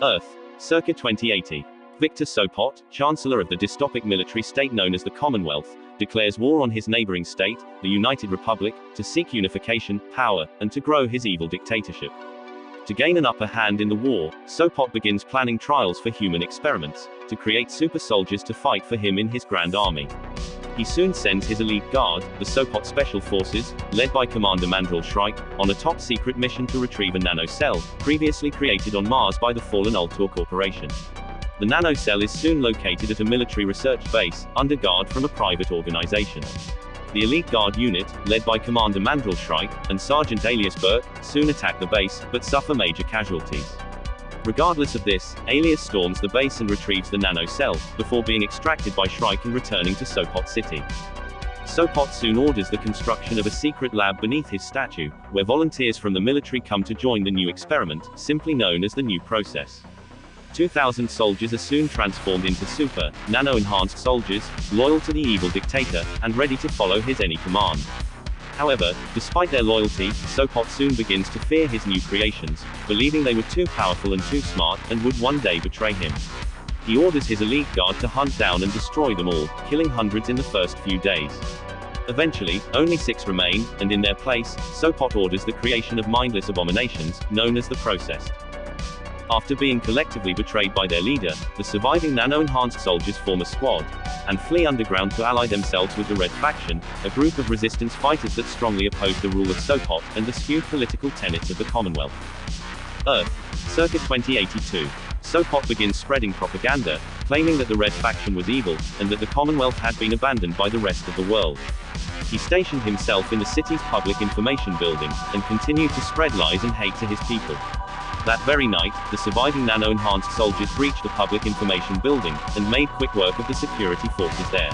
Earth, circa 2080. Victor Sopot, chancellor of the dystopic military state known as the Commonwealth, declares war on his neighboring state, the United Republic, to seek unification, power, and to grow his evil dictatorship. To gain an upper hand in the war, Sopot begins planning trials for human experiments, to create super soldiers to fight for him in his grand army. He soon sends his elite guard, the Sopot Special Forces, led by Commander Mandrel Shrike, on a top-secret mission to retrieve a nanocell, previously created on Mars by the fallen Ultor Corporation. The nanocell is soon located at a military research base, under guard from a private organization. The elite guard unit, led by Commander Mandrel Shrike, and Sergeant Alias Burke, soon attack the base, but suffer major casualties. Regardless of this, Alias storms the base and retrieves the nanocell, before being extracted by Shrike and returning to Sopot City. Sopot soon orders the construction of a secret lab beneath his statue, where volunteers from the military come to join the new experiment, simply known as the New Process. 2,000 soldiers are soon transformed into super, nano-enhanced soldiers, loyal to the evil dictator, and ready to follow his any command. However, despite their loyalty, Sopot soon begins to fear his new creations, believing they were too powerful and too smart, and would one day betray him. He orders his elite guard to hunt down and destroy them all, killing hundreds in the first few days. Eventually, only 6 remain, and in their place, Sopot orders the creation of mindless abominations, known as the Processed. After being collectively betrayed by their leader, the surviving nano-enhanced soldiers form a squad, and flee underground to ally themselves with the Red Faction, a group of resistance fighters that strongly oppose the rule of Sopot, and the skewed political tenets of the Commonwealth. Earth, circa 2082. Sopot begins spreading propaganda, claiming that the Red Faction was evil, and that the Commonwealth had been abandoned by the rest of the world. He stationed himself in the city's public information building, and continued to spread lies and hate to his people. That very night, the surviving nano-enhanced soldiers breached the public information building, and made quick work of the security forces there.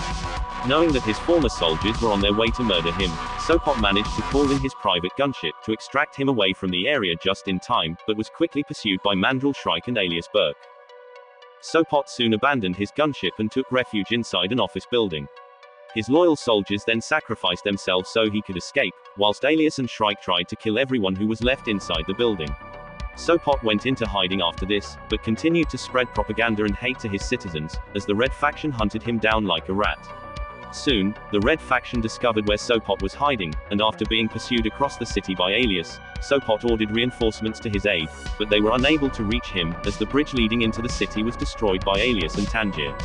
Knowing that his former soldiers were on their way to murder him, Sopot managed to call in his private gunship to extract him away from the area just in time, but was quickly pursued by Mandrel Shrike and Alias Burke. Sopot soon abandoned his gunship and took refuge inside an office building. His loyal soldiers then sacrificed themselves so he could escape, whilst Alias and Shrike tried to kill everyone who was left inside the building. Sopot went into hiding after this, but continued to spread propaganda and hate to his citizens, as the Red Faction hunted him down like a rat. Soon, the Red Faction discovered where Sopot was hiding, and after being pursued across the city by Alias, Sopot ordered reinforcements to his aid, but they were unable to reach him, as the bridge leading into the city was destroyed by Alias and Tangier.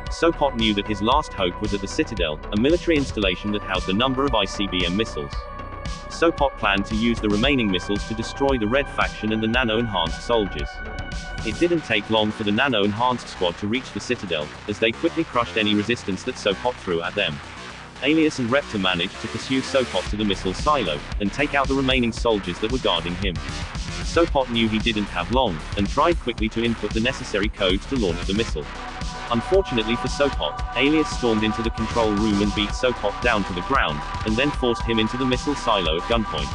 Sopot knew that his last hope was at the Citadel, a military installation that housed a number of ICBM missiles. Sopot planned to use the remaining missiles to destroy the Red Faction and the nano-enhanced soldiers. It didn't take long for the nano-enhanced squad to reach the Citadel, as they quickly crushed any resistance that Sopot threw at them. Alias and Reptor managed to pursue Sopot to the missile silo, and take out the remaining soldiers that were guarding him. Sopot knew he didn't have long, and tried quickly to input the necessary codes to launch the missile. Unfortunately for Sopot, Alias stormed into the control room and beat Sopot down to the ground, and then forced him into the missile silo at gunpoint.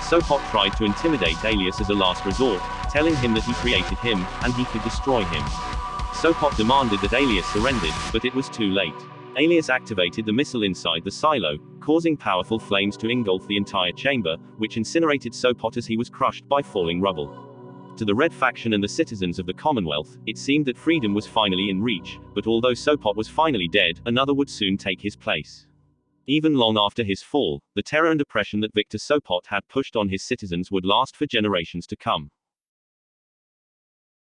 Sopot tried to intimidate Alias as a last resort, telling him that he created him, and he could destroy him. Sopot demanded that Alias surrendered, but it was too late. Alias activated the missile inside the silo, causing powerful flames to engulf the entire chamber, which incinerated Sopot as he was crushed by falling rubble. To the Red Faction and the citizens of the Commonwealth, it seemed that freedom was finally in reach, but although Sopot was finally dead, another would soon take his place. Even long after his fall, the terror and oppression that Victor Sopot had pushed on his citizens would last for generations to come.